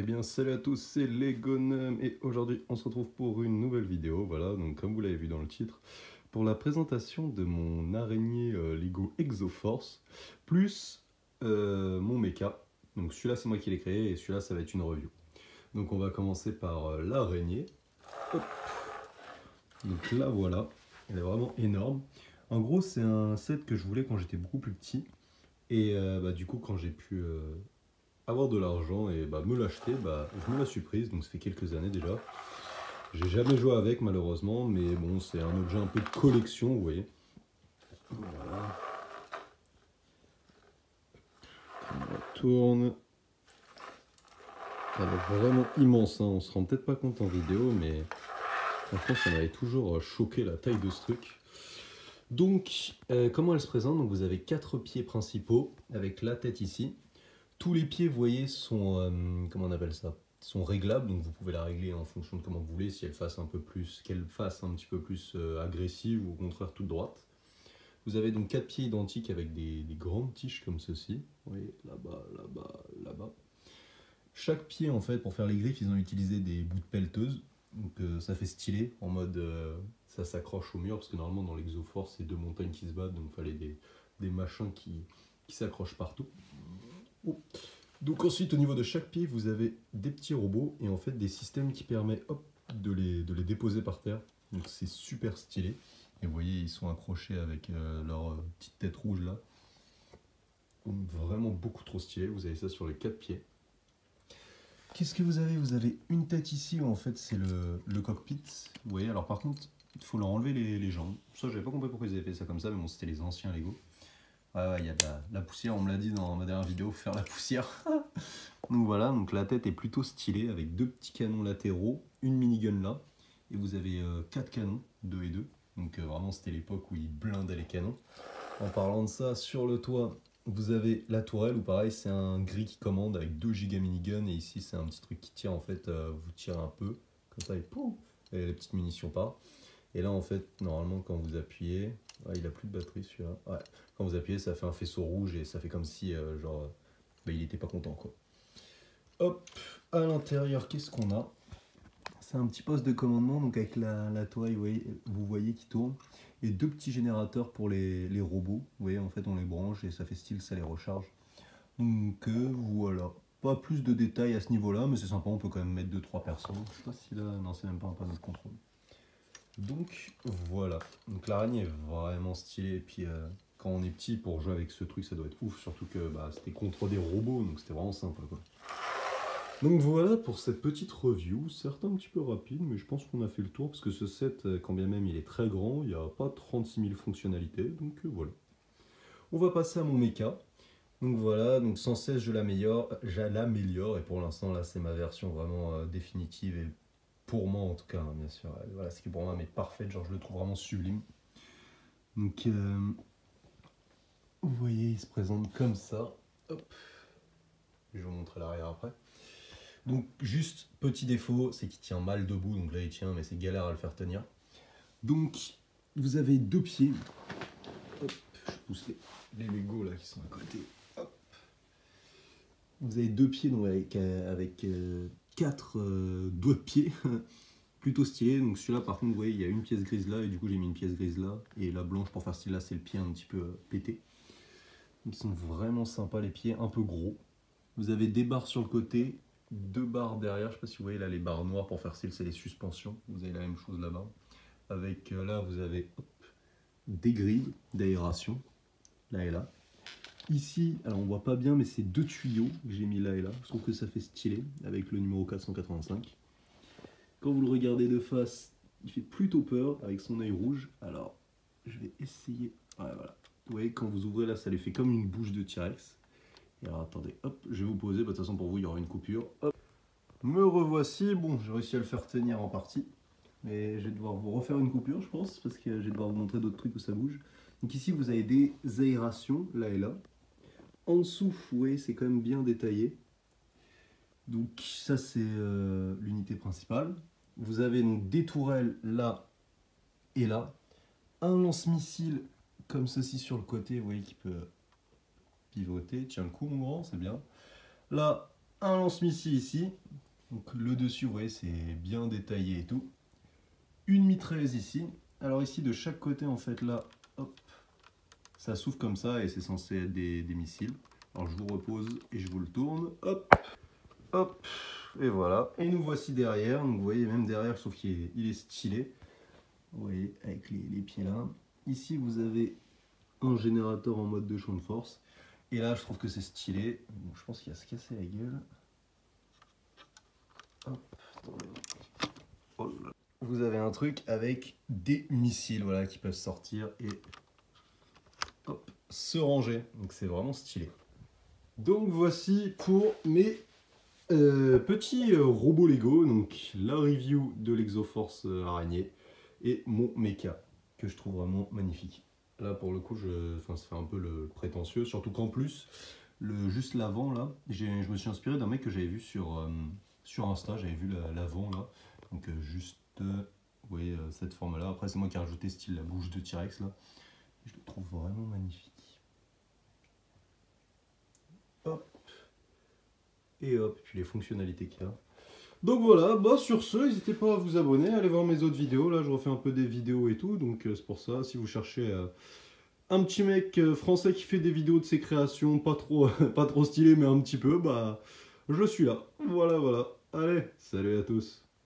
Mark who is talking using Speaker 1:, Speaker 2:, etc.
Speaker 1: bien salut à tous, c'est Legonum et aujourd'hui on se retrouve pour une nouvelle vidéo, voilà, donc comme vous l'avez vu dans le titre, pour la présentation de mon araignée Lego Exoforce, plus mon mecha. Donc celui-là c'est moi qui l'ai créé et celui-là ça va être une review. Donc on va commencer par l'araignée. Hop. Donc là voilà, elle est vraiment énorme. En gros c'est un set que je voulais quand j'étais beaucoup plus petit et du coup quand j'ai pu avoir de l'argent et me l'acheter, je me la suis prise, donc ça fait quelques années déjà. J'ai jamais joué avec malheureusement, mais bon, c'est un objet un peu de collection, vous voyez. Voilà. On tourne. Elle est vraiment immense, hein. On se rend peut-être pas compte en vidéo, mais franchement, ça m'avait toujours choqué la taille de ce truc. Donc, comment elle se présente? Donc, vous avez 4 pieds principaux avec la tête ici. Tous les pieds, vous voyez, sont, comment on appelle ça? Sont réglables, donc vous pouvez la régler en fonction de comment vous voulez, si elle fasse un peu plus, qu'elle fasse un petit peu plus agressive ou au contraire toute droite. Vous avez donc 4 pieds identiques avec des grandes tiges comme ceci. Vous voyez, là-bas, là-bas, là-bas. Chaque pied, en fait, pour faire les griffes, ils ont utilisé des bouts de pelleteuse. Donc ça fait stylé, en mode ça s'accroche au mur, parce que normalement dans l'Exoforce, c'est deux montagnes qui se battent, donc il fallait des machins qui s'accrochent partout. Oh. Donc ensuite, au niveau de chaque pied, vous avez des petits robots et en fait des systèmes qui permettent de les déposer par terre. Donc c'est super stylé. Et vous voyez, ils sont accrochés avec leur petite tête rouge là. Donc vraiment beaucoup trop stylé. Vous avez ça sur les 4 pieds. Qu'est-ce que vous avez? Vous avez une tête ici où en fait c'est le cockpit. Vous voyez, alors par contre, il faut leur enlever les jambes. Ça, j'avais pas compris pourquoi ils avaient fait ça comme ça, mais bon, c'était les anciens Lego. Ouais, il y a de la poussière, on me l'a dit dans ma dernière vidéo, faire la poussière. Donc voilà, donc la tête est plutôt stylée avec deux petits canons latéraux, une minigun là, et vous avez 4 canons, 2 et 2. Donc vraiment c'était l'époque où ils blindaient les canons. En parlant de ça, sur le toit, vous avez la tourelle où pareil c'est un gris qui commande avec 2 giga minigun et ici c'est un petit truc qui tire en fait, vous tirez un peu, comme ça et pouf, et les petites munitions partent. Et là en fait, normalement quand vous appuyez, ouais, il a plus de batterie celui-là, ouais. Quand vous appuyez ça fait un faisceau rouge et ça fait comme si il était pas content quoi. Hop, à l'intérieur, qu'est-ce qu'on a? C'est un petit poste de commandement, donc avec la toile, vous voyez qui tourne, et deux petits générateurs pour les robots. Vous voyez, en fait, on les branche et ça fait style, ça les recharge. Donc voilà, pas plus de détails à ce niveau-là, mais c'est sympa, on peut quand même mettre 2-3 personnes. Je sais pas si là, non, c'est même pas un panneau de contrôle. Donc voilà, donc l'araignée est vraiment stylée, et puis quand on est petit, pour jouer avec ce truc, ça doit être ouf, surtout que c'était contre des robots, donc c'était vraiment sympa quoi. Donc voilà pour cette petite review, certes un petit peu rapide, mais je pense qu'on a fait le tour, parce que ce set, quand bien même il est très grand, il n'y a pas 36 000 fonctionnalités, donc voilà. On va passer à mon mecha. Donc voilà, donc sans cesse je l'améliore, et pour l'instant là c'est ma version vraiment définitive, et pour moi en tout cas, hein, bien sûr, voilà, ce qui pour moi est parfaite, genre je le trouve vraiment sublime. Donc vous voyez, il se présente comme ça, hop, je vais vous montrer l'arrière après. Donc juste petit défaut, c'est qu'il tient mal debout, donc là il tient mais c'est galère à le faire tenir. Donc vous avez deux pieds, hop, je pousse les Lego là qui sont à côté, hop. Vous avez deux pieds donc avec 4 doigts de pied, plutôt stylé. Donc celui-là par contre vous voyez il y a une pièce grise là et du coup j'ai mis une pièce grise là, et la blanche pour faire style là c'est le pied un petit peu pété. Donc ils sont vraiment sympas les pieds, un peu gros. Vous avez des barres sur le côté, 2 barres derrière, je sais pas si vous voyez là les barres noires pour faire style, c'est les suspensions. Vous avez la même chose là-bas. Avec là vous avez des grilles d'aération, là et là. Ici, alors on voit pas bien mais c'est 2 tuyaux que j'ai mis là et là. Je trouve que ça fait stylé avec le numéro 485. Quand vous le regardez de face, il fait plutôt peur avec son œil rouge. Alors je vais essayer, ouais, voilà. Vous voyez quand vous ouvrez là ça lui fait comme une bouche de T-Rex. Alors attendez, hop, je vais vous poser, de toute façon pour vous il y aura une coupure. Hop. Me revoici, bon j'ai réussi à le faire tenir en partie, mais je vais devoir vous refaire une coupure je pense, parce que je vais devoir vous montrer d'autres trucs où ça bouge. Donc ici vous avez des aérations, là et là. En dessous, vous voyez, c'est quand même bien détaillé. Donc ça c'est l'unité principale. Vous avez donc des tourelles là et là. Un lance-missile comme ceci sur le côté, vous voyez, qui peut pivoter. Tiens le coup mon grand, c'est bien. Là, un lance-missile ici. Donc le dessus, vous voyez, c'est bien détaillé et tout. Une mitrailleuse ici. Alors ici, de chaque côté, en fait, là, hop, ça s'ouvre comme ça et c'est censé être des missiles. Alors je vous repose et je vous le tourne. Hop, hop, et voilà. Et nous voici derrière. Donc vous voyez, même derrière, sauf qu'il est stylé. Vous voyez, avec les pieds là. Ici, vous avez un générateur en mode de champ de force. Et là, je trouve que c'est stylé. Bon, je pense qu'il va se casser la gueule. Hop, oh là. Vous avez un truc avec des missiles, voilà, qui peuvent sortir et hop, se ranger. Donc c'est vraiment stylé. Donc voici pour mes petits robots Lego. Donc la review de l'Exoforce araignée et mon mecha que je trouve vraiment magnifique. Là pour le coup, ça fait un peu le prétentieux, surtout qu'en plus, juste l'avant là, je me suis inspiré d'un mec que j'avais vu sur Insta, j'avais vu l'avant là. Donc juste, vous voyez cette forme là. Après c'est moi qui ai rajouté style la bouche de T-Rex là. Je le trouve vraiment magnifique. Hop. Et hop, puis les fonctionnalités qu'il y a. Donc voilà, bah sur ce, n'hésitez pas à vous abonner, allez voir mes autres vidéos. Là je refais un peu des vidéos et tout, donc c'est pour ça, si vous cherchez un petit mec français qui fait des vidéos de ses créations, pas trop, pas trop stylé mais un petit peu, bah je suis là. Voilà, voilà. Allez, salut à tous.